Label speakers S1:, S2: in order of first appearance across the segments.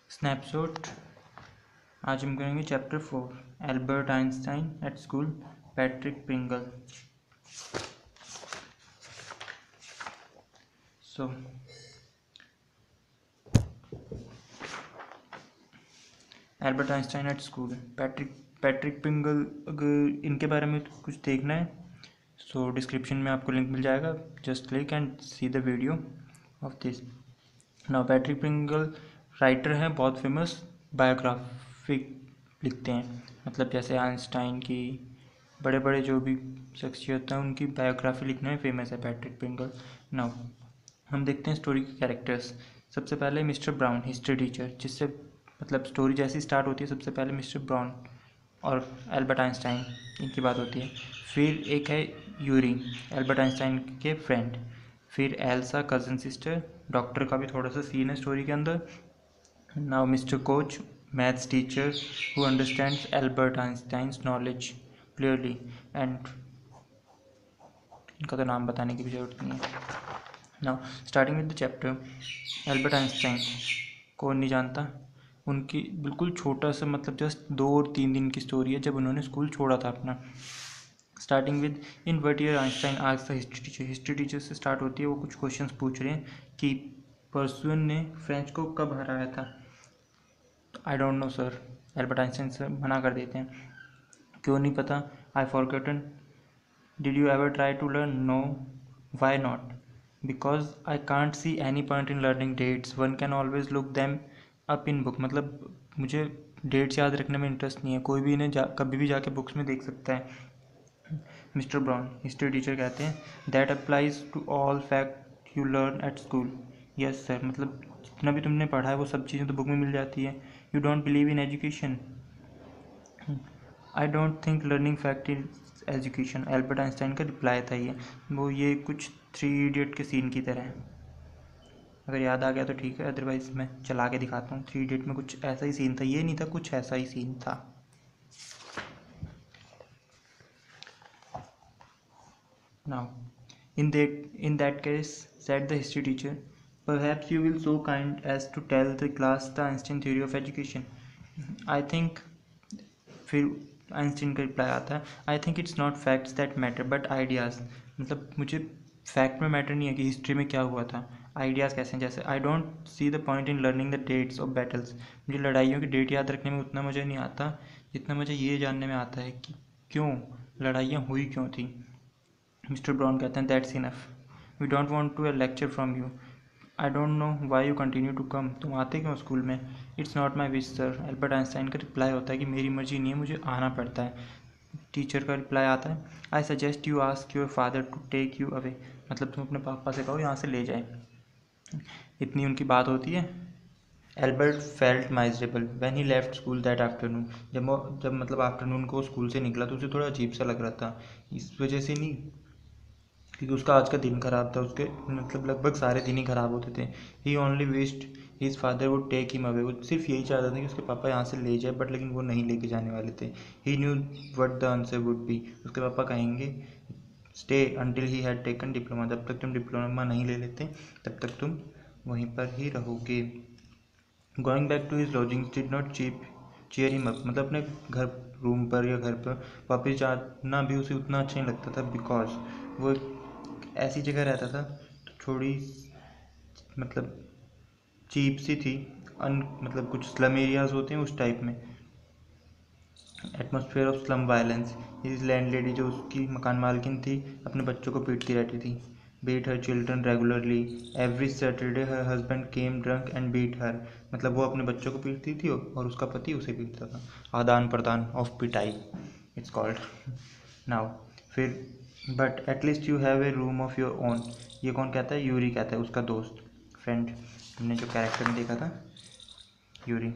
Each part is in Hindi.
S1: स्नैपशॉट। आज हम करेंगे chapter 4 Albert Einstein at school Patrick Pringle. So Albert Einstein at school Patrick Pringle. अगर इनके बारे में कुछ देखना है सो डिस्क्रिप्शन में आपको लिंक मिल जाएगा। Just click and see the video of this. Now Patrick Pringle writer हैं, बहुत फेमस बायोग्राफिक लिखते हैं, मतलब जैसे आइंस्टाइन की, बड़े बड़े जो भी शख्सियत हैं उनकी बायोग्राफी लिखने में फेमस है पैट्रिक प्रिंगल। नाउ हम देखते हैं स्टोरी के कैरेक्टर्स। सबसे पहले मिस्टर ब्राउन, हिस्ट्री टीचर, जिससे मतलब स्टोरी जैसी स्टार्ट होती है सबसे पहले मिस्टर ब्राउन और एल्बर्ट आइंस्टाइन इनकी बात होती है। फिर एक है यूरी, एल्बर्ट आइंस्टाइन के फ्रेंड। फिर एल्सा कज़न सिस्टर, डॉक्टर का भी थोड़ा सा सीन है स्टोरी के अंदर। Now mister coach, maths teacher who understands Albert Einstein's knowledge clearly and इनका तो नाम बताने की भी जरूरत नहीं है। Now starting with the chapter, Albert Einstein कौन नहीं जानता, उनकी बिल्कुल छोटा सा मतलब जस्ट 2 और 3 दिन की स्टोरी है जब उन्होंने स्कूल छोड़ा था अपना। Starting with in what year Einstein asked the history teacher. History teacher से स्टार्ट होती है, वो कुछ क्वेश्चंस पूछ रहे हैं कि पर्सन ने फ्रेंच को कब हराया था। I don't know sir, Albert Einstein से मना कर देते हैं। क्यों नहीं पता? I forgotten. Did you ever try to learn? No. Why not? Because I can't see any point in learning dates, one can always look them up in book. मतलब मुझे डेट्स याद रखने में इंटरेस्ट नहीं है, कोई भी इन्हें कभी भी जाके बुक्स में देख सकता है। मिस्टर ब्राउन, हिस्ट्री टीचर, कहते हैं that applies to all fact you learn at school. Yes sir, मतलब जितना भी तुमने पढ़ा है वो सब चीज़ें तो बुक में मिल जाती है। You don't believe in education? I don't think learning fact is education. Albert Einstein का रिप्लाई था ये कुछ 3 इडियट के सीन की तरह है। अगर याद आ गया तो ठीक है, अदरवाइज मैं चला के दिखाता हूँ। 3 इडियट में कुछ ऐसा ही सीन था, ये नहीं था, कुछ ऐसा ही सीन था। Now, in that case, said the history teacher, perhaps you will so kind as to tell the class the Einstein theory of education. I think, फिर आइंस्टीन का रिप्लाई आता है, I think it's not facts that matter but ideas. मतलब मुझे फैक्ट में मैटर नहीं है कि हिस्ट्री में क्या हुआ था, आइडियाज़ कैसे हैं। जैसे I don't see the point in learning the dates of battles. मुझे लड़ाइयों की डेट याद रखने में उतना मज़ा नहीं आता जितना मुझे ये जानने में आता है कि क्यों लड़ाइयाँ हुई क्यों थी। मिस्टर ब्राउन कहते हैं that's enough, we don't want to a lecture from you. I don't know why you continue to come. तुम आते क्यों स्कूल में? It's not my wish sir. Albert Einstein का रिप्लाई होता है कि मेरी मर्जी नहीं है, मुझे आना पड़ता है। टीचर का रिप्लाई आता है, I suggest you ask your father to take you away. मतलब तुम अपने पापा से कहो यहाँ से ले जाए। इतनी उनकी बात होती है। Albert felt miserable when he left school that afternoon. जब मतलब आफ्टरनून को स्कूल से निकला तो उसे थोड़ा अजीब सा लग रहा था। इस वजह से नहीं क्योंकि उसका आज का दिन खराब था, उसके मतलब लगभग सारे दिन ही खराब होते थे। He only wished his father would take him away. वो सिर्फ यही चाहता था कि उसके पापा यहाँ से ले जाए, बट लेकिन वो नहीं लेके जाने वाले थे। He knew what the answer would be. उसके पापा कहेंगे stay until he had taken diploma. जब तक तुम डिप्लोमा नहीं ले लेते तब तक तुम वहीं पर ही रहोगे। Going back to his lodgings did not cheer him up. मतलब अपने घर रूम पर या घर पर वापस जाना भी उसे उतना अच्छा नहीं लगता था, बिकॉज वो ऐसी जगह रहता था तो थोड़ी मतलब चीप सी थी, मतलब कुछ स्लम एरियाज होते हैं उस टाइप में। Atmosphere of slum violence. His landlady, जो उसकी मकान मालकिन थी, अपने बच्चों को पीटती रहती थी। Beat her children regularly every Saturday her husband came drunk and beat her. मतलब वो अपने बच्चों को पीटती थी और उसका पति उसे पीटता था। आदान प्रदान ऑफ पिटाई इट्स कॉल्ड। नाउ फिर but at least you have a room of your own. ये कौन कहता है? यूरी कहता है, उसका दोस्त, फ्रेंड, हमने जो कैरेक्टर में देखा था, यूरी।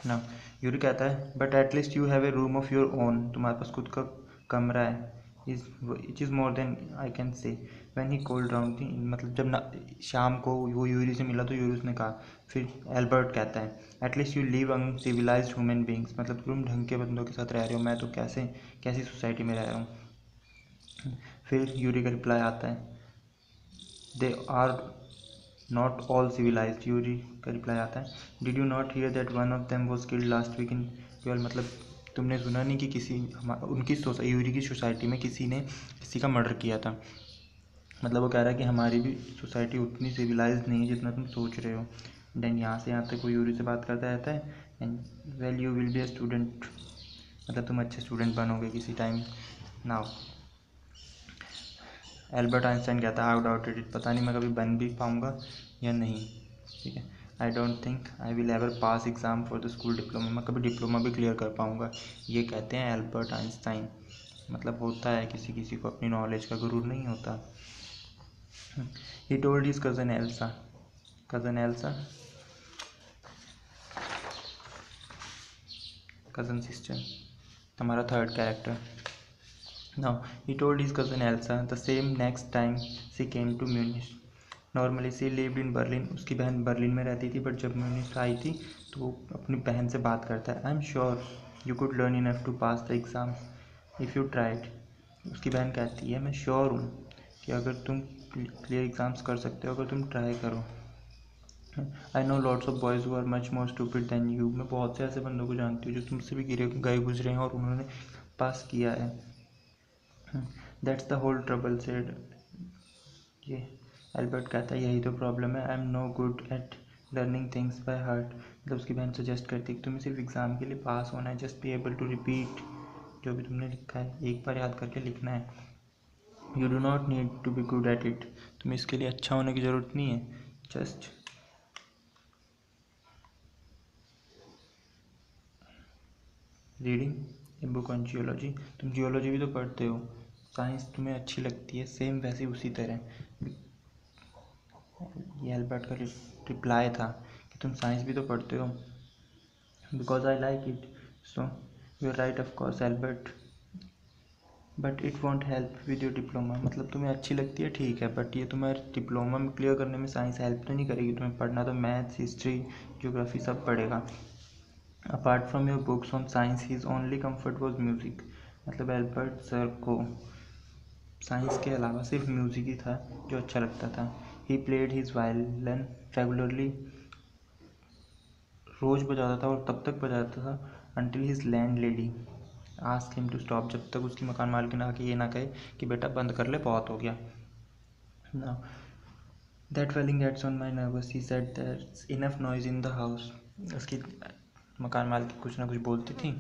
S1: ना यूरी कहता है but at least you have a room of your own. तुम्हारे पास खुद का कमरा है। It is more than I can say. When he cold down थी, मतलब जब ना शाम को वो यूरी से मिला तो यूरी उसने कहा। फिर एल्बर्ट कहता है at least you live among civilised human beings. मतलब तुम ढंग के बंदों के साथ रह रहे हो, मैं तो कैसी सोसाइटी में रह रहा हूँ। फिर यूरी का रिप्लाई आता है they are not all civilised, Yuri का रिप्लाई आता है, did you not hear that one of them was killed last week in your, मतलब तुमने सुना नहीं कि किसी उनकी यूरी की सोसाइटी में किसी ने किसी का मर्डर किया था। मतलब वो कह रहा है कि हमारी भी सोसाइटी उतनी सिविलाइज नहीं है जितना तुम सोच रहे हो। देन यहाँ से यहाँ तक वो यूरी से बात करता रहता है, and well you will be a student, मतलब तुम अच्छे स्टूडेंट बनोगे किसी टाइम। नाउ एल्बर्ट आइंस्टाइन कहता है, आई डाउटेड इट, पता नहीं मैं कभी बन भी पाऊँगा या नहीं, ठीक है। I don't think I will ever pass exam for the school diploma, मैं कभी डिप्लोमा भी क्लियर कर पाऊँगा, ये कहते हैं एल्बर्ट आइंस्टाइन। मतलब होता है किसी किसी को अपनी नॉलेज का गुरूर नहीं होता। He told his cousin Elsa, cousin sister, हमारा third character. Now he told his cousin Elsa the same next time she came to Munich. Normally she lived in Berlin, उसकी बहन बर्लिन में रहती थी, बट जब म्यूनिख आई थी तो वो अपनी बहन से बात करता है, I am sure you could learn enough to pass the exam if you tried. उसकी बहन कहती है, मैं श्योर हूँ कि अगर तुम क्लियर एग्ज़ाम्स कर सकते हो अगर तुम ट्राई करो। I know lots of boys who are much more stupid than you, मैं बहुत से ऐसे बंदों को जानती हूँ जो तुमसे भी गए गुजरे हैं और उन्होंने पास किया है। That's the whole trouble said, ये एल्बर्ट कहता है यही तो प्रॉब्लम है, I am no good at learning things by heart. मतलब उसकी बहन सजेस्ट करती है कि तुम्हें सिर्फ एग्ज़ाम के लिए पास होना है, just be able to repeat, जो भी तुमने लिखा है एक बार याद करके लिखना है। You do not need to be good at it, तुम्हें इसके लिए अच्छा होने की ज़रूरत नहीं है, just reading a book on geology, तुम जियोलॉजी भी तो पढ़ते हो, साइंस तुम्हें अच्छी लगती है, सेम वैसे उसी तरह। ये एल्बर्ट का रिप्लाई था कि तुम साइंस भी तो पढ़ते हो, because I like it, so you are right of course Albert, but it won't help with your diploma, मतलब तुम्हें अच्छी लगती है ठीक है, बट ये तुम्हारे डिप्लोमा में क्लियर करने में साइंस हेल्प तो नहीं करेगी, तुम्हें पढ़ना तो मैथ्स, हिस्ट्री, ज्योग्राफी सब पढ़ेगा। Apart from your books on science his only comfort was music, मतलब एल्बर्ट सर को साइंस के अलावा सिर्फ म्यूज़िक ही था जो अच्छा लगता था। He played his violin regularly, रोज़ बजाता था और तब तक बजाता था until his landlady asked him to stop, जब तक उसकी मकान मालकिन आके ये ना कहे कि बेटा बंद कर ले, बहुत हो गया। Now that wailing gets on my nerves, he said that's enough noise in the house, उसकी मकान मालकिन कुछ ना कुछ बोलती थी।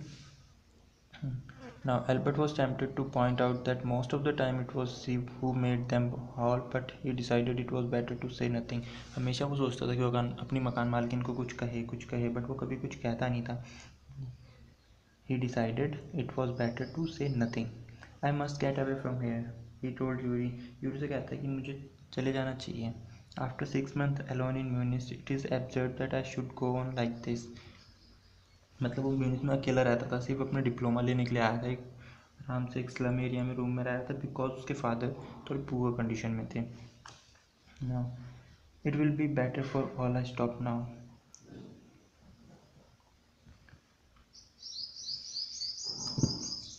S1: Now Albert was tempted to point out that most of the time it was she who made them all, but he decided it was better to say nothing. हमेशा वो सोचता था कि वो अपनी मकान मालकिन को कुछ कहे, बट वो कभी कुछ कहता नहीं था। He decided it was better to say nothing. I must get away from here, he told Yuri. Yuri से कहता है कि मुझे चले जाना चाहिए। After 6 months alone in Munich, it is absurd that I should go on like this. मतलब वो म्यूनिख में अकेला रहता था, सिर्फ अपने डिप्लोमा लेने के लिए आया था, एक आराम से एक स्लम एरिया में रूम में रहा था, बिकॉज उसके फादर थोड़ी पुअर कंडीशन में थे। Now it will be better for all I stop now,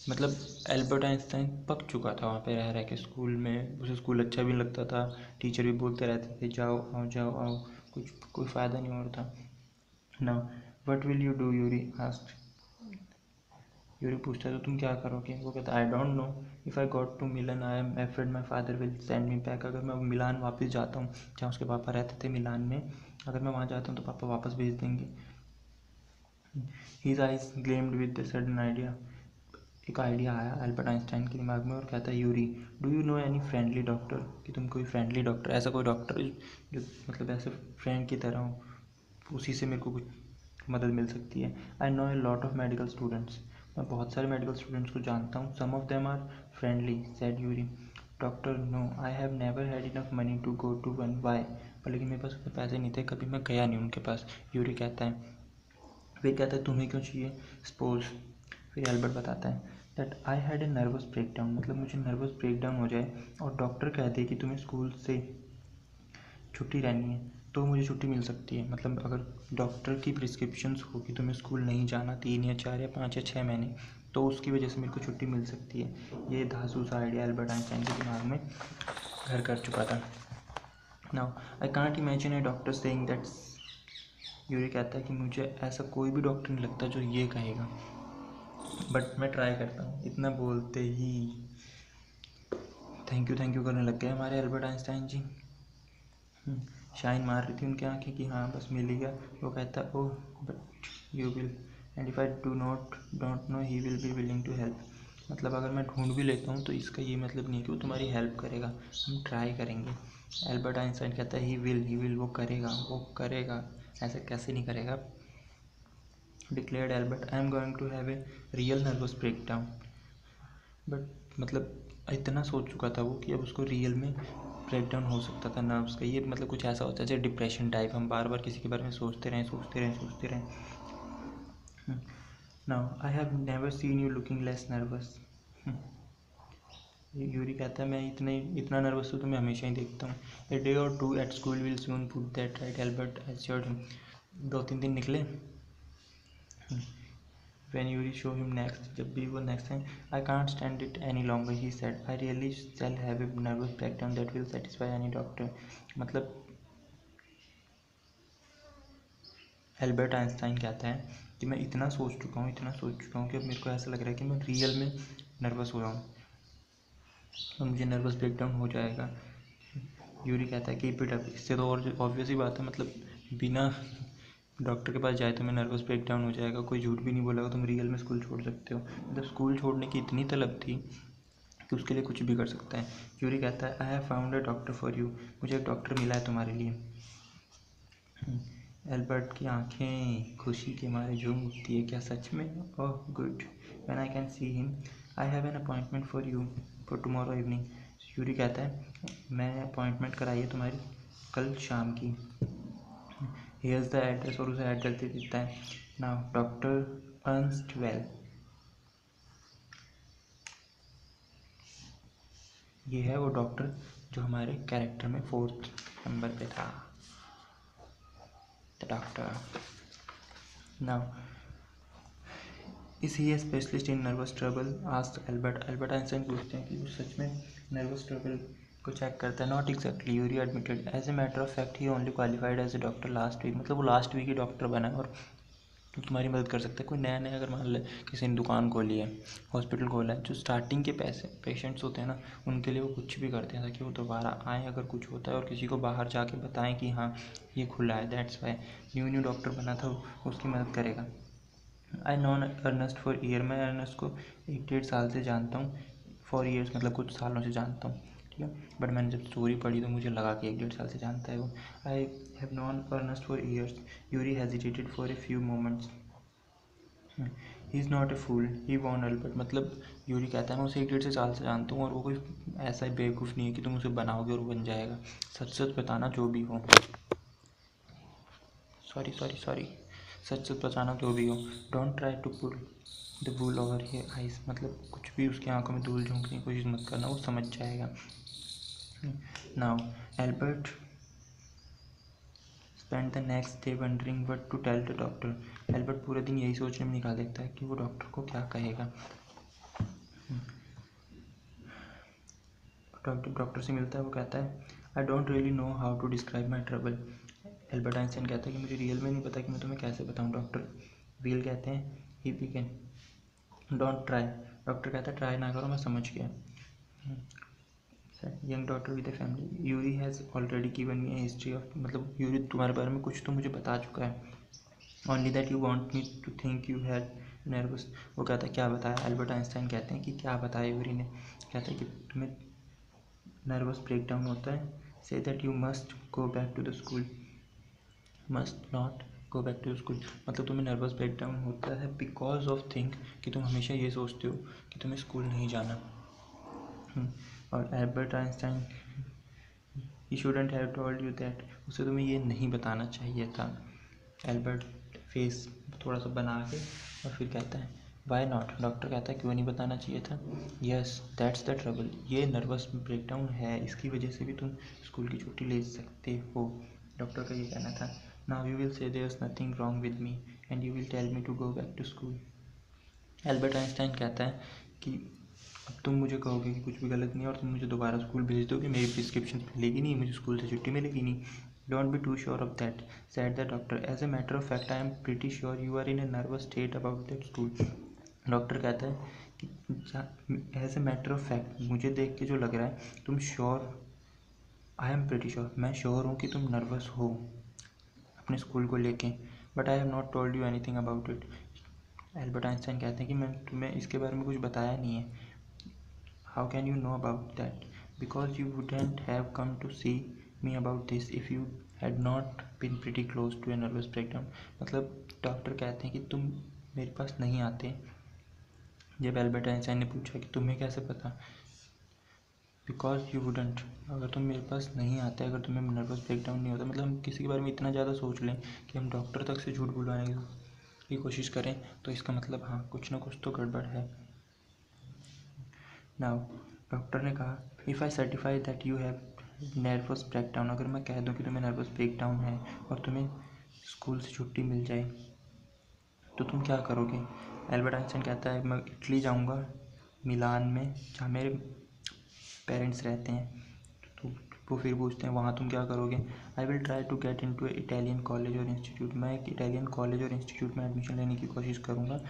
S1: मतलब एल्बर्ट आइंस्टाइन पक चुका था वहाँ पे रह के, स्कूल में उसे स्कूल अच्छा भी लगता था, टीचर भी बोलते रहते थे जाओ आओ, कुछ कोई फ़ायदा नहीं हो रहा था। Now what will you do, Yuri asked, Yuri पूछता है तो तुम क्या करोगे, वो कहता है I don't know, if I got to Milan I am afraid my father will send me back, अगर मैं मिलान वापस जाता हूँ जहाँ उसके पापा रहते थे मिलान में, अगर मैं वहाँ जाता हूँ तो पापा वापस भेज देंगे। His eyes gleamed with the sudden idea, एक आइडिया आया एल्बर्ट आइंस्टाइन के दिमाग में और कहता है Yuri do you know any friendly doctor, कि तुम कोई फ्रेंडली डॉक्टर, ऐसा कोई डॉक्टर जो मतलब ऐसे फ्रेंड की तरह हो, उसी से मेरे को कुछ मदद मिल सकती है। I know a lot of medical students, मैं बहुत सारे मेडिकल स्टूडेंट्स को जानता हूँ, some of them are friendly said Yuri. Doctor no I have never had enough money to go to one, why, पर लेकिन मेरे पास उतने पैसे नहीं थे, कभी मैं गया नहीं उनके पास। यूरी कहता है, फिर कहता है तुम्हें क्यों चाहिए, सपोज, फिर एल्बर्ट बताता है that I had a nervous breakdown, मतलब मुझे नर्वस ब्रेक डाउन हो जाए और डॉक्टर कह दे कि तुम्हें स्कूल से छुट्टी रहनी है तो मुझे छुट्टी मिल सकती है, मतलब अगर डॉक्टर की प्रिस्क्रिप्शंस हो कि तुम्हें स्कूल नहीं जाना 3 या 4 या 5 या 6 महीने, तो उसकी वजह से मेरे को छुट्टी मिल सकती है। ये धांसू सा आइडिया एल्बर्ट आइंस्टाइन के दिमाग में घर कर चुका था। Now I can't imagine A doctor saying that. Yuri कहता है कि मुझे ऐसा कोई भी डॉक्टर नहीं लगता जो ये कहेगा, बट मैं ट्राई करता हूँ। इतना बोलते ही थैंक यू करने लग गए हमारे एल्बर्ट आइंस्टाइन जी। शाइन मार रही थी उनकी आंखें कि हाँ बस मिल ही गया। वो कहता oh but you will, and if I don't know he will be willing to help. मतलब अगर मैं ढूंढ भी लेता हूँ तो इसका ये मतलब नहीं है कि वो तुम्हारी हेल्प करेगा, हम ट्राई करेंगे। एल्बर्ट आइंस्टाइन कहता है ही विल, वो करेगा, ऐसे कैसे नहीं करेगा। Declared Albert, I am going to have a real nervous breakdown. But मतलब इतना सोच चुका था वो कि अब उसको रियल में ब्रेक डाउन हो सकता था नर्व्स का। ये मतलब कुछ ऐसा होता है जैसे डिप्रेशन टाइप, हम बार बार किसी के बारे में सोचते रहें। Now I have never seen you looking less nervous. Yuri कहता है मैं इतना नर्वस हूँ तो मैं हमेशा ही देखता हूँ। A day or two at school will soon put that right Albert assured him. 2-3 दिन निकले। When Yuri show him next, जब भी वो next time, I can't stand it any longer, he said. I really shall have a nervous breakdown that will satisfy any doctor. मतलब एल्बर्ट आइंस्टाइन कहता है कि मैं इतना सोच चुका हूँ कि अब मेरे को ऐसा लग रहा है कि मैं रियल में नर्वस हो रहा हूँ और मुझे नर्वस ब्रेकडाउन हो जाएगा। यूरी कहता है कीप इट अप। इससे तो और ऑब्वियस ही बात है, मतलब बिना डॉक्टर के पास जाए तो मैं नर्वस ब्रेकडाउन हो जाएगा। कोई झूठ भी नहीं बोलेगा, तुम रियल में स्कूल छोड़ सकते हो। मतलब स्कूल छोड़ने की इतनी तलब थी कि उसके लिए कुछ भी कर सकता है। यूरी कहता है I have found a doctor for you, मुझे एक डॉक्टर मिला है तुम्हारे लिए। एल्बर्ट की आंखें खुशी के मारे झूम उठती है, क्या सच में? Oh good, when I can see him, I have an appointment for you for tomorrow evening. Yuri कहता है मैं अपॉइंटमेंट कराई है तुम्हारी कल शाम की। हियर्स द एड्रेस, और उसे एड्रेस दे देता है। नाउ डॉक्टर अर्नस्ट वेल, ये है वो डॉक्टर जो हमारे कैरेक्टर में 4th नंबर पे था, the doctor. Now is he A specialist in nervous trouble, asked Albert. Albert Einstein पूछते हैं कि वो सच में नर्वस ट्रबल को चेक करता है। Not exactly, Yuri admitted, as a matter of fact he only qualified as a doctor last week. मतलब वो लास्ट वीक ही डॉक्टर बना है और तो तुम्हारी मदद कर सकता है। कोई नया अगर मान ले किसी ने दुकान खोली है, हॉस्पिटल खोला है, जो स्टार्टिंग के पेशेंट्स होते हैं ना, उनके लिए वो कुछ भी करते हैं ताकि वो दोबारा आए अगर कुछ होता है, और किसी को बाहर जाके बताएं कि हाँ ये खुला है। दैट्स वाई न्यू डॉक्टर बना था, उसकी मदद करेगा। आई नॉन अर्नस्ट फॉर ईयर, मैं अर्नस्ट को 1-1.5 साल से जानता हूँ। फॉर ईयर्स मतलब कुछ सालों से जानता हूँ, ठीक है। बट मैंने जब स्टोरी पढ़ी तो मुझे लगा कि 1-1.5 साल से जानता है वो। I have known Ernst for years, Yuri hesitated for a few moments. He is not a fool, he won't Albert. मतलब यूरी कहता है मैं उसे 1-1.5 साल से जानता हूँ और वो कोई ऐसा बेवकूफ़ नहीं है कि तुम उसे बनाओगे और वो बन जाएगा। सच सच बताना जो भी हो, सॉरी सच बताना जो भी हो। Don't try to pull the wool over here eyes, मतलब कुछ भी उसकी आंखों में धूल झोंकने की कोशिश मत करना, वो समझ जाएगा। Now Albert spend the next day wondering what to tell the doctor. Albert पूरे दिन यही सोचने में निकाल देता है कि वो डॉक्टर को क्या कहेगा। डॉक्टर से मिलता है, वो कहता है I don't really know how to describe my trouble. Albert Einstein कहता है कि मुझे रियल में नहीं पता कि मैं तुम्हें कैसे बताऊँ। डॉक्टर व्हील कहते हैं he began, don't try. Doctor कहता है ट्राई ना करो, मैं समझ गया। Young daughter with a family, Yuri has already given me a history of, मतलब यूरी तुम्हारे बारे में कुछ तो मुझे बता चुका है। Only that you want me to think you had nervous. वो कहता है क्या बताया? एल्बर्ट आइंस्टाइन कहते हैं कि क्या बताया यूरी ने। कहता है कि तुम्हें नर्वस ब्रेकडाउन होता है। Say that you must go back to the school, must not go back to school. मतलब तुम्हें नर्वस ब्रेकडाउन होता है बिकॉज ऑफ थिंक कि तुम हमेशा ये सोचते हो कि तुम्हें स्कूल नहीं जाना। और Albert Einstein he shouldn't have told you that, उसे तुम्हें ये नहीं बताना चाहिए था। एल्बर्ट फेस थोड़ा सा बना के और फिर कहता है वाई नॉट। डॉक्टर कहता है क्यों नहीं बताना चाहिए था? यस दैट्स द ट्रबल, ये नर्वस ब्रेकडाउन है, इसकी वजह से भी तुम स्कूल की छुट्टी ले सकते हो। डॉक्टर का ये कहना था। Now you will say there is nothing wrong with me and you will tell me to go back to school. Albert Einstein कहता है कि अब तुम मुझे कहोगे कि कुछ भी गलत नहीं है और तुम मुझे दोबारा स्कूल भेज दोगे, मेरी प्रिस्क्रिप्शन मिलेगी नहीं, मुझे स्कूल से छुट्टी मिलेगी नहीं. Don't be too sure of that, said the doctor. As a matter of fact I am pretty sure you are in a nervous state about that school. Doctor कहता है कि as a matter of fact, मुझे देख के जो लग रहा है तुम sure, I am pretty sure, मैं श्योर हूँ कि तुम नर्वस हो अपने स्कूल को लेके, but I have not told you anything about it. Albert Einstein कहते हैं कि मैं तुम्हें इसके बारे में कुछ बताया नहीं है. How can you know about that? Because you wouldn't have come to see me about this if you had not been pretty close to a nervous breakdown. मतलब डॉक्टर कहते हैं कि तुम मेरे पास नहीं आते. जब एल्बर्ट आइंस्टाइन ने पूछा कि तुम्हें कैसे पता, बिकॉज यू वुडेंट, अगर तुम मेरे पास नहीं आते, अगर तुम्हें नर्वस ब्रेकडाउन नहीं होता, मतलब हम किसी के बारे में इतना ज़्यादा सोच लें कि हम डॉक्टर तक से झूठ बुलवाने की कोशिश करें, तो इसका मतलब हाँ कुछ ना कुछ तो गड़बड़ है. नाउ डॉक्टर ने कहा, if I certify that you have nervous breakdown, अगर मैं कह दूँ कि तुम्हें नर्वस ब्रेकडाउन है और तुम्हें स्कूल से छुट्टी मिल जाए, तो तुम क्या करोगे? एल्बर्ट आइंस्टाइन कहता है, मैं इटली जाऊँगा, मिलान में, जहाँ मेरे पेरेंट्स रहते हैं. तो वो फिर पूछते हैं वहाँ तुम क्या करोगे? I will try to get into Italian college और इंस्टीट्यूट, मैं एक इटालियन कॉलेज और इंस्टीट्यूट में एडमिशन लेने की कोशिश करूँगा.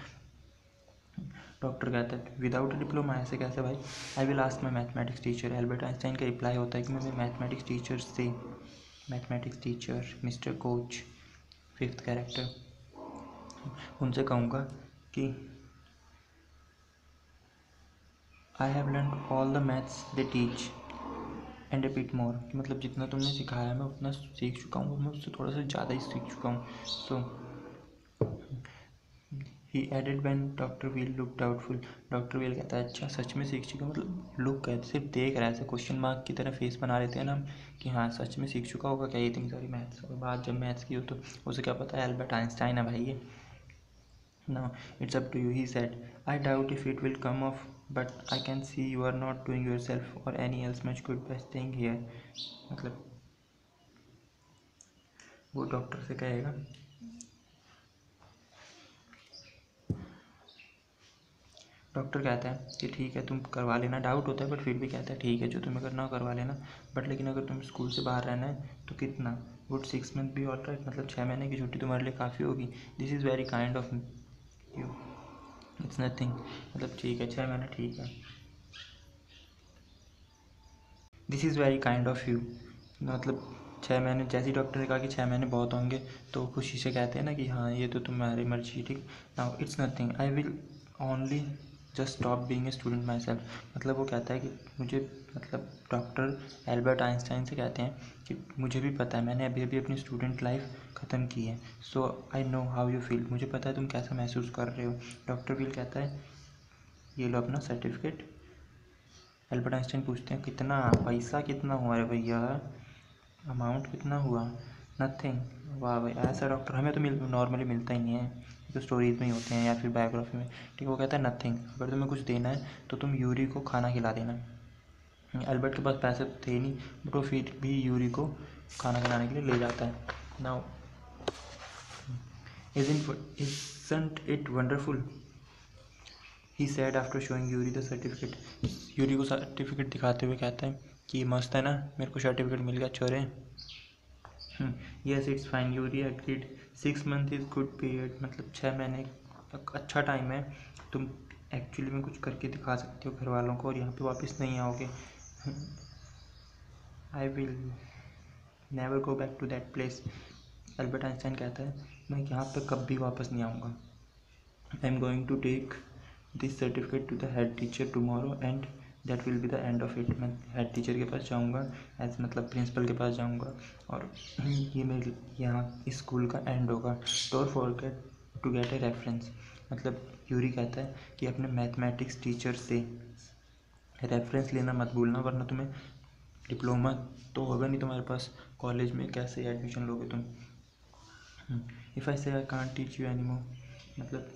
S1: डॉक्टर कहता है, विदाउट डिप्लोमा, ऐसे कैसे भाई? I will ask my mathematics teacher. Albert Einstein का रिप्लाई होता है कि मैं मेरे मैथमेटिक्स टीचर से, mathematics teacher mister coach, fifth character, उनसे कहूँगा कि I have learn all the maths they teach and A bit more, कि मतलब जितना तुमने सिखाया है मैं उतना सीख चुका हूँ, मैं उससे थोड़ा सा ज़्यादा ही सीख चुका हूँ. So he added when doctor Wheel look doubtful. Doctor Wheel कहता है, अच्छा सच में सीख चुका, मतलब लुक कहते सिर्फ देख रहा है, ऐसे क्वेश्चन मार्क की तरह फेस बना लेते हैं ना हम, कि हाँ सच में सीख चुका होगा क्या ये इतनी सारी मैथ्स, और बात जब मैथ्स की हो तो उसे क्या पता है, एल्बर्ट आइंस्टाइन है भाई ये. Now it's up to you, he said. I doubt if it will come off, but I can see you are not doing yourself or any else much good by staying here. मतलब वो डॉक्टर से कहेगा, डॉक्टर कहता है कि ठीक है तुम करवा लेना, डाउट होता है बट फिर भी कहता है ठीक है जो तुम्हें करना हो करवा लेना, बट लेकिन अगर तुम स्कूल से बाहर रहना है तो कितना, वुड 6 मंथ भी ऑल राइट, मतलब 6 महीने की छुट्टी तुम्हारे लिए काफ़ी होगी. This is very kind of you, it's nothing, मतलब ठीक है 6 महीने ठीक है. This is very kind of you, मतलब 6 महीने, जैसे डॉक्टर ने कहा कि 6 महीने बहुत होंगे, तो खुशी से कहते हैं ना कि हाँ ये तो तुम्हारी मर्जी, ठीक. Now it's nothing, I will only just stop being a student my self. मतलब वो कहता है कि मुझे, मतलब डॉक्टर एल्बर्ट आइंस्टाइन से कहते हैं कि मुझे भी पता है, मैंने अभी अभी अपनी स्टूडेंट लाइफ ख़त्म की है, so I know how you feel, मुझे पता है तुम कैसा महसूस कर रहे हो. डॉक्टर विल कहता है, ये लो अपना सर्टिफिकेट. एल्बर्ट आइंस्टाइन पूछते हैं कितना पैसा, कितना हुआ है भैया, अमाउंट कितना हुआ? नथिंग. वाह भाई, ऐसा डॉक्टर हमें तो नॉर्मली मिलता ही नहीं है, तो स्टोरीज में ही होते हैं या फिर बायोग्राफी में, ठीक. वो कहता है नथिंग, अगर तुम्हें कुछ देना है तो तुम यूरी को खाना खिला देना. एल्बर्ट के पास पैसे तो थे ही नहीं, बट वो फिर भी यूरी को खाना खिलाने के लिए ले जाता है. Now isn't it wonderful, he said after showing Yuri the certificate. Yuri को सर्टिफिकेट दिखाते हुए कहता है कि मस्त है ना, मेरे को सर्टिफिकेट मिल गया छोरे. Yes it's fine, Yuri agreed. 6 month is good period, मतलब 6 महीने अच्छा टाइम है, तुम एक्चुअली में कुछ करके दिखा सकते हो घर वालों को और यहाँ पे वापस नहीं आओगे. I will never go back to that place. Albert Einstein कहता है, मैं यहाँ पे कभी वापस नहीं आऊँगा. I am going to take this certificate to the head teacher tomorrow and that will be the end of it. मैं हेड टीचर के पास जाऊँगा, एज मतलब प्रिंसिपल के पास जाऊँगा, और ये मेरे यहाँ इस स्कूल का एंड होगा. Don't forget to get a reference. मतलब यूरी कहता है कि अपने मैथमेटिक्स टीचर से रेफरेंस लेना मत भूलना, वरना तुम्हें डिप्लोमा तो होगा नहीं तुम्हारे पास, कॉलेज में कैसे एडमिशन लोगे तुम. If I say I can't teach you any more, मतलब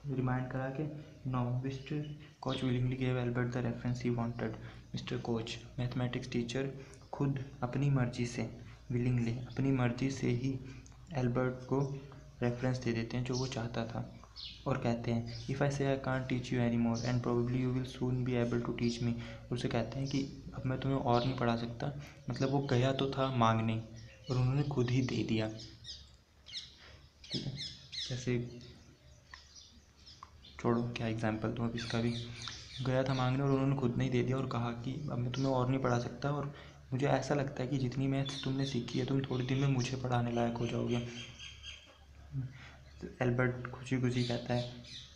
S1: रिमाइंड करा के, no mister Koch willingly gave Albert the reference he wanted. Mister Koch mathematics teacher खुद अपनी मर्जी से, विलिंगली अपनी मर्जी से ही एल्बर्ट को रेफरेंस दे देते हैं जो वो चाहता था. और कहते हैं if I say I can't teach you any more and probably you will soon be able to teach me. उसे कहते हैं कि अब मैं तुम्हें और नहीं पढ़ा सकता, मतलब वो गया तो था मांगने और उन्होंने खुद ही दे दिया। ठीक है, जैसे छोड़ो क्या एग्जाम्पल दूँ अब इसका भी। गया था मांगने और उन्होंने खुद नहीं दे दिया और कहा कि अब मैं तुम्हें और नहीं पढ़ा सकता, और मुझे ऐसा लगता है कि जितनी मैथ्स तुमने सीखी है तुम थोड़े दिन में मुझे पढ़ाने लायक हो जाओगे। एल्बर्ट खुशी खुशी कहता है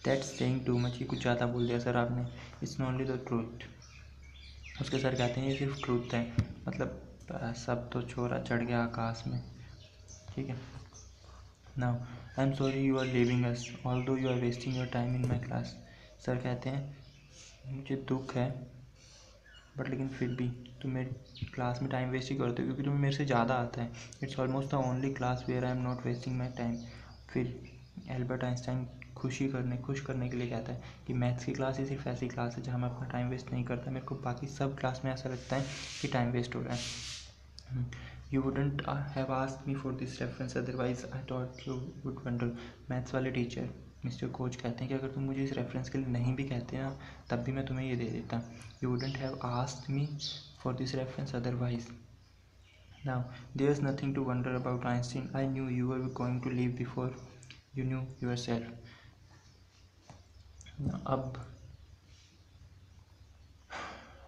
S1: दैट्स सेइंग टू मच, ये कुछ ज़्यादा बोल दिया सर आपने, इट्स ओनली द ट्रूथ। उसके सर कहते हैं ये सिर्फ ट्रूथ है, मतलब सब तो छोरा चढ़ गया आकाश में। ठीक है, now I am sorry you are leaving us although you are wasting your time in my class. Sir कहते हैं मुझे दुख है बट लेकिन फिर भी तुम मेरी क्लास में टाइम वेस्ट ही करते हो क्योंकि तुम्हें मेरे से ज़्यादा आता है। It's almost the only class where I am not wasting my time. फिर एल्बर्ट आइंस्टाइन खुश करने के लिए कहता है कि मैथ्स की क्लास ही सिर्फ ऐसी क्लास है जहाँ मैं अपना टाइम वेस्ट नहीं करता, मेरे को बाकी सब क्लास में ऐसा लगता है कि टाइम वेस्ट हो रहा है। You wouldn't have asked me for this reference otherwise I thought you would wonder. Maths वाले टीचर मिस्टर कोच कहते हैं कि अगर तुम मुझे इस रेफरेंस के लिए नहीं भी कहते ना तब भी मैं तुम्हें ये दे देता। You wouldn't have asked me for this reference otherwise. Now there is nothing to wonder about Einstein, I knew you were going to leave before you knew yourself. अब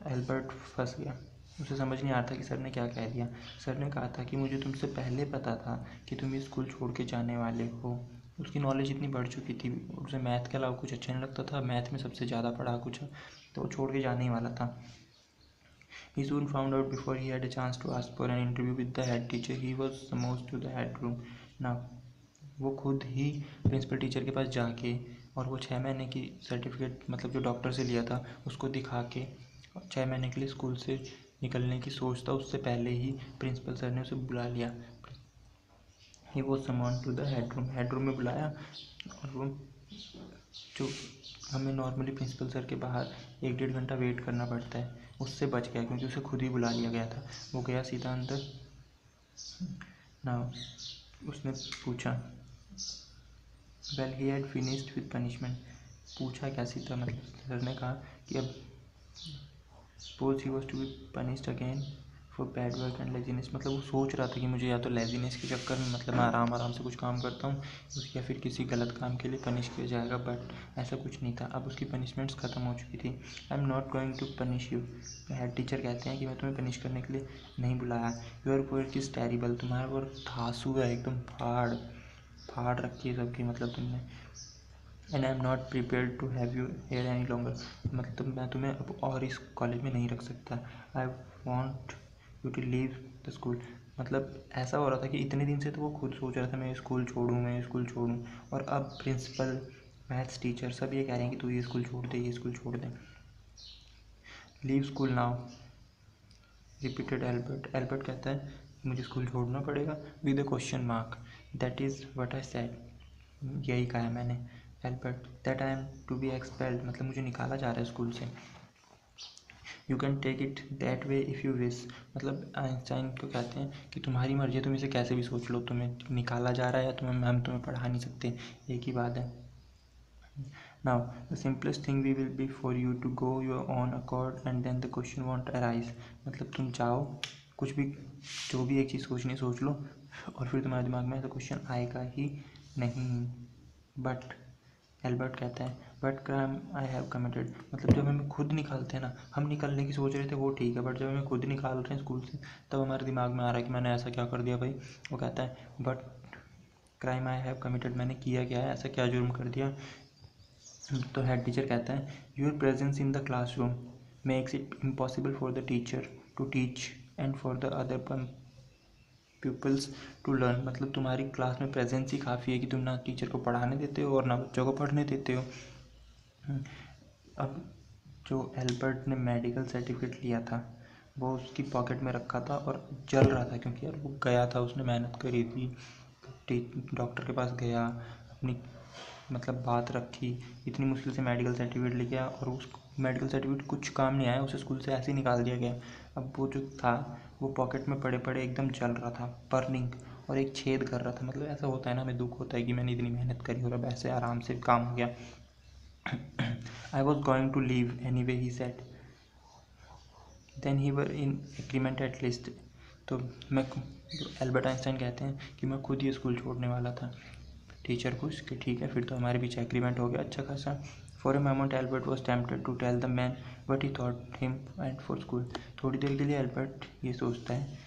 S1: एल्बर्ट फंस गया, उसे समझ नहीं आ रहा था कि सर ने क्या कह दिया। सर ने कहा था कि मुझे तुमसे पहले पता था कि तुम ये स्कूल छोड़ के जाने वाले हो। उसकी नॉलेज इतनी बढ़ चुकी थी, उसे मैथ के अलावा कुछ अच्छा नहीं लगता था, मैथ में सबसे ज़्यादा पढ़ा कुछ, तो वो छोड़ के जाने ही वाला था। He soon found out before he had a chance to ask for an interview with the head teacher. He was summoned to the head room. Now वो खुद ही प्रिंसिपल टीचर के पास जाके और वो 6 महीने की सर्टिफिकेट मतलब जो डॉक्टर से लिया था उसको दिखा के 6 महीने के लिए स्कूल से निकलने की सोच था उससे पहले ही प्रिंसिपल सर ने उसे बुला लिया। He was summon to the head room में बुलाया और वो जो हमें नॉर्मली प्रिंसिपल सर के बाहर 1-1.5 घंटा वेट करना पड़ता है उससे बच गया क्योंकि उसे खुद ही बुला लिया गया था। वो गया सीधा अंदर। ना उसने पूछा well he had finished with punishment. पूछा क्या सीधा, मतलब सर ने कहा कि अब suppose he was to be punished again for bad work and laziness. मतलब वो सोच रहा था कि मुझे या तो लेजीनेस के चक्कर में मतलब मैं आराम से कुछ काम करता हूँ या फिर किसी गलत काम के लिए पनिश किया जाएगा, बट ऐसा कुछ नहीं था। अब उसकी पनिशमेंट्स ख़त्म हो चुकी थी। I am not going to punish you. Head teacher कहते हैं कि मैं तुम्हें पनिश करने के लिए नहीं बुलाया। Your work is terrible. तुम्हारा वर्क धांसू है, एकदम फाड़ रखी है सबकी, मतलब तुमने। And I am not prepare to have you here any longer. मतलब मैं तुम्हें अब और इस कॉलेज में नहीं रख सकता। I want you to leave the school. मतलब ऐसा हो रहा था कि इतने दिन से तो वो खुद सोच रहा था मैं स्कूल छोड़ूँ, और अब प्रिंसिपल मैथ्स टीचर सब ये कह रहे हैं कि तू ये स्कूल छोड़ दे। Leave school now repeated Albert कहता है मुझे स्कूल छोड़ना पड़ेगा with a question mark. That is what I said. यही कहा है मैंने। Albert that I am to be expelled, मतलब मुझे निकाला जा रहा है स्कूल से। You can take it that way if you wish. मतलब आइंस्टाइन को कहते हैं कि तुम्हारी मर्जी है, तुम इसे कैसे भी सोच लो, तुम्हें निकाला जा रहा है या हम तुम्हें पढ़ा नहीं सकते, एक ही बात है। Now the simplest thing we will be for you to go your own accord and then the question won't arise. मतलब तुम जाओ कुछ भी, जो भी एक चीज़ सोचनी सोच लो और फिर तुम्हारे दिमाग में ऐसा क्वेश्चन आएगा ही नहीं। बट एल्बर्ट कहता है but crime I have committed. मतलब जब हमें खुद निकालते हैं ना, हम निकलने की सोच रहे थे वो ठीक है, बट जब हमें खुद निकाल रहे हैं स्कूल से तब हमारे दिमाग में आ रहा है कि मैंने ऐसा क्या कर दिया भाई। वो कहता है but crime I have committed, मैंने किया क्या है, ऐसा क्या जुर्म कर दिया। तो हेड टीचर कहता है your presence in the classroom makes it impossible for the teacher to teach and for the other peoples to learn. मतलब तुम्हारी क्लास में प्रेजेंस ही काफ़ी है कि तुम ना टीचर को पढ़ाने देते हो और ना बच्चों को पढ़ने देते हो। अब जो एल्बर्ट ने मेडिकल सर्टिफिकेट लिया था वो उसकी पॉकेट में रखा था और जल रहा था क्योंकि यार वो गया था, उसने मेहनत करी थी, डॉक्टर के पास गया, अपनी मतलब बात रखी, इतनी मुश्किल से मेडिकल सर्टिफिकेट लेके आया और उस मेडिकल सर्टिफिकेट कुछ काम नहीं आया, उसे स्कूल से ऐसे ही निकाल दिया गया। अब वो जो था वो पॉकेट में पड़े पड़े एकदम जल रहा था, बर्निंग, और एक छेद कर रहा था। मतलब ऐसा होता है ना, हमें दुख होता है कि मैंने इतनी मेहनत करी और अब ऐसे आराम से काम हो गया। I was going to leave anyway he said, then he were in agreement at least. तो मैं, एल्बर्ट आइंस्टाइन कहते हैं कि मैं खुद ये स्कूल छोड़ने वाला था। टीचर खुश कि ठीक है, फिर तो हमारे बीच एग्रीमेंट हो गया अच्छा खासा। For a moment Albert was tempted to tell the man but he thought him and for school. थोड़ी देर के लिए एल्बर्ट ये सोचता है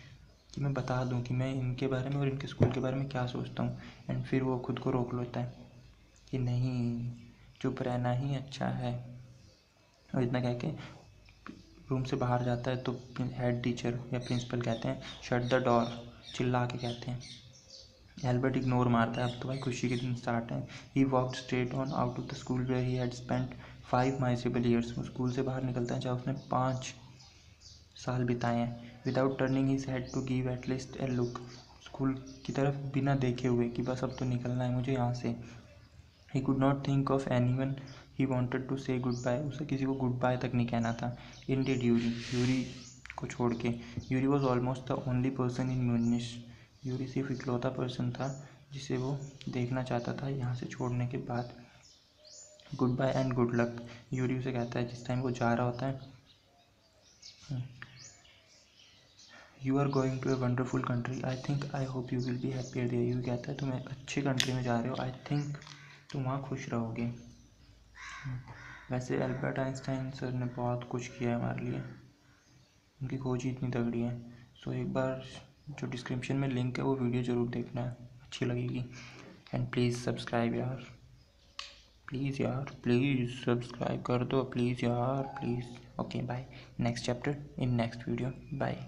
S1: कि मैं बता दूं कि मैं इनके बारे में और इनके स्कूल के बारे में क्या सोचता हूँ, एंड फिर वो खुद को रोक लेता है कि नहीं, चुप रहना ही अच्छा है। और इतना कह के रूम से बाहर जाता है तो हेड टीचर या प्रिंसिपल कहते हैं शट द डोर, चिल्ला के कहते हैं। एल्बर्ट इग्नोर मारता है, अब तो भाई खुशी के दिन स्टार्ट है। He walked straight on out of the school where he had spent 5 miserable years। वो स्कूल से बाहर निकलता है जहाँ उसने 5 साल बिताए हैं। Without turning his head to give at least a look, school की तरफ बिना देखे हुए कि बस अब तो निकलना है मुझे यहाँ से। He could not think of anyone he wanted to say goodbye, उसे किसी को गुड बाय तक नहीं कहना था। इंडेड यूरी को छोड़ के। Yuri was almost the only person in म्यूनिश, Yuri सिर्फ इकलौता पर्सन था जिसे वो देखना चाहता था यहाँ से छोड़ने के बाद। Goodbye and good luck, Yuri उसे कहता है जिस टाइम वो जा रहा होता है। You are going to a wonderful country, I think I hope you will be happier there. Yuri कहता है तुम एक अच्छी कंट्री में जा रहे हो, आई थिंक तुम वहाँ खुश रहोगे। वैसे एल्बर्ट आइंस्टाइन सर ने बहुत कुछ किया है हमारे लिए, उनकी खोज ही इतनी तगड़ी है। सो एक बार जो डिस्क्रिप्शन में लिंक है वो वीडियो ज़रूर देखना, अच्छी लगेगी। एंड प्लीज़ सब्सक्राइब यार, प्लीज़ यार, प्लीज़ सब्सक्राइब कर दो प्लीज़ यार, please. Okay bye, next chapter in next video, bye.